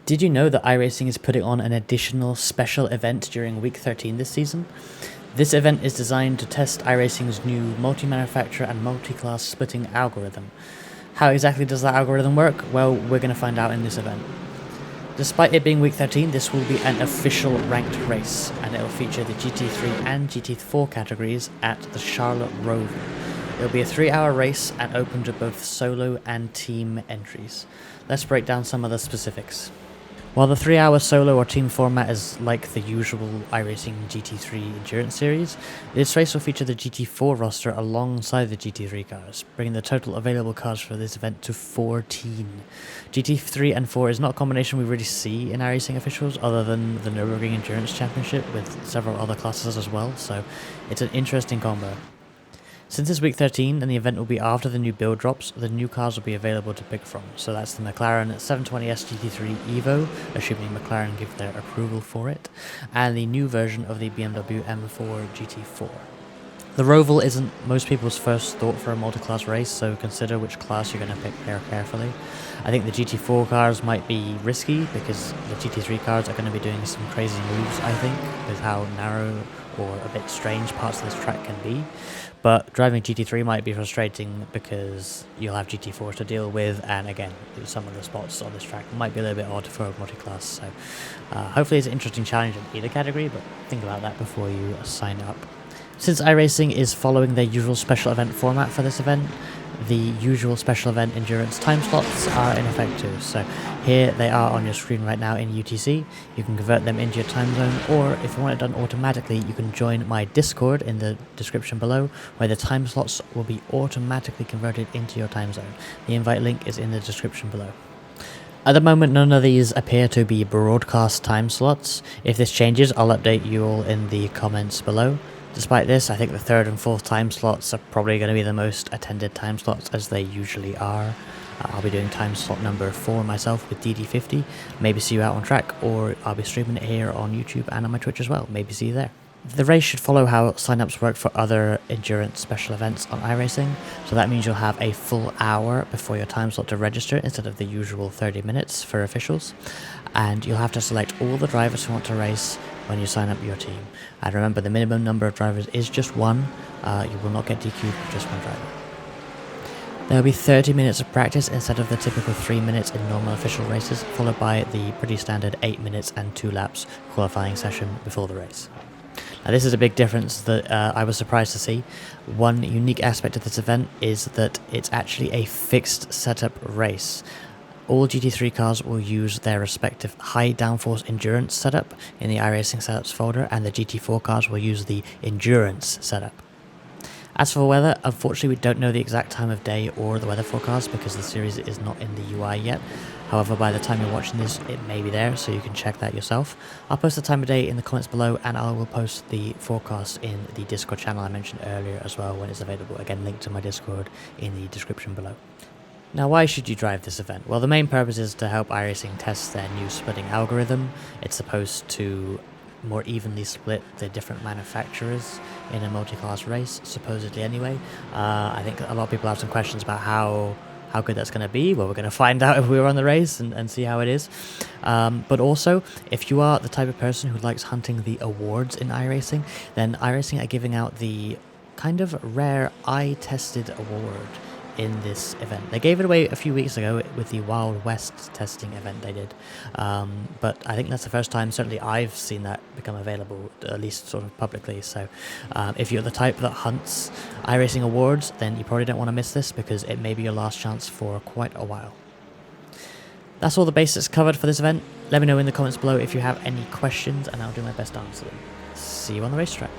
Did you know that iRacing is putting on an additional special event during week 13 this season? This event is designed to test iRacing's new multi-manufacturer and multi-class splitting algorithm. How exactly does that algorithm work? Well, we're going to find out in this event. Despite it being week 13, this will be an official ranked race, and it will feature the GT3 and GT4 categories at the Charlotte Roval. It will be a 3-hour race and open to both solo and team entries. Let's break down some of the specifics. While the 3-hour solo or team format is like the usual iRacing GT3 Endurance Series, this race will feature the GT4 roster alongside the GT3 cars, bringing the total available cars for this event to 14. GT3 and 4 is not a combination we really see in iRacing officials other than the Nürburgring Endurance Championship with several other classes as well, so it's an interesting combo. Since it's week 13 and the event will be after the new build drops, the new cars will be available to pick from. So that's the McLaren 720S GT3 Evo, assuming McLaren give their approval for it, and the new version of the BMW M4 GT4. The Roval isn't most people's first thought for a multi-class race, so consider which class you're going to pick there carefully. I think the GT4 cars might be risky because the GT3 cars are going to be doing some crazy moves, I think, with how narrow or a bit strange parts of this track can be. But driving GT3 might be frustrating because you'll have GT4 to deal with, and again, some of the spots on this track might be a little bit odd for a multi-class, so hopefully it's an interesting challenge in either category, but think about that before you sign up. Since iRacing is following their usual special event format for this event, the usual special event endurance time slots are in effect too. So here they are on your screen right now in UTC. You can convert them into your time zone, or if you want it done automatically, you can join my Discord in the description below, where the time slots will be automatically converted into your time zone. The invite link is in the description below. At the moment, none of these appear to be broadcast time slots. If this changes, I'll update you all in the comments below. Despite this, I think the 3rd and 4th time slots are probably going to be the most attended time slots, as they usually are. I'll be doing time slot number 4 myself with DD50. Maybe see you out on track, or I'll be streaming it here on YouTube and on my Twitch as well. Maybe see you there. The race should follow how signups work for other endurance special events on iRacing, so that means you'll have a full hour before your time slot to register instead of the usual 30 minutes for officials, and you'll have to select all the drivers who want to race when you sign up your team. And remember, the minimum number of drivers is just 1. You will not get DQ'd for just 1 driver. There will be 30 minutes of practice instead of the typical 3 minutes in normal official races, followed by the pretty standard 8 minutes and 2 laps qualifying session before the race. Now, this is a big difference that I was surprised to see. One unique aspect of this event is that it's actually a fixed setup race. All GT3 cars will use their respective high downforce endurance setup in the iRacing setups folder, and the GT4 cars will use the endurance setup. As for weather, unfortunately we don't know the exact time of day or the weather forecast because the series is not in the UI yet. However, by the time you're watching this, it may be there, so you can check that yourself. I'll post the time of day in the comments below, and I will post the forecast in the Discord channel I mentioned earlier as well when it's available. Again, link to my Discord in the description below. Now, why should you drive this event? Well, the main purpose is to help iRacing test their new splitting algorithm. It's supposed to more evenly split the different manufacturers in a multi-class race, supposedly anyway. I think a lot of people have some questions about how good that's going to be. Well, we're going to find out if we're on the race and see how it is. But also, if you are the type of person who likes hunting the awards in iRacing, then iRacing are giving out the kind of rare iTested award in this event. They gave it away a few weeks ago with the Wild West testing event they did, but I think that's the first time certainly I've seen that become available, at least sort of publicly. So if you're the type that hunts iRacing awards, then you probably don't want to miss this because it may be your last chance for quite a while. That's all the basics covered for this event. Let me know in the comments below if you have any questions and I'll do my best to answer them. See you on the racetrack.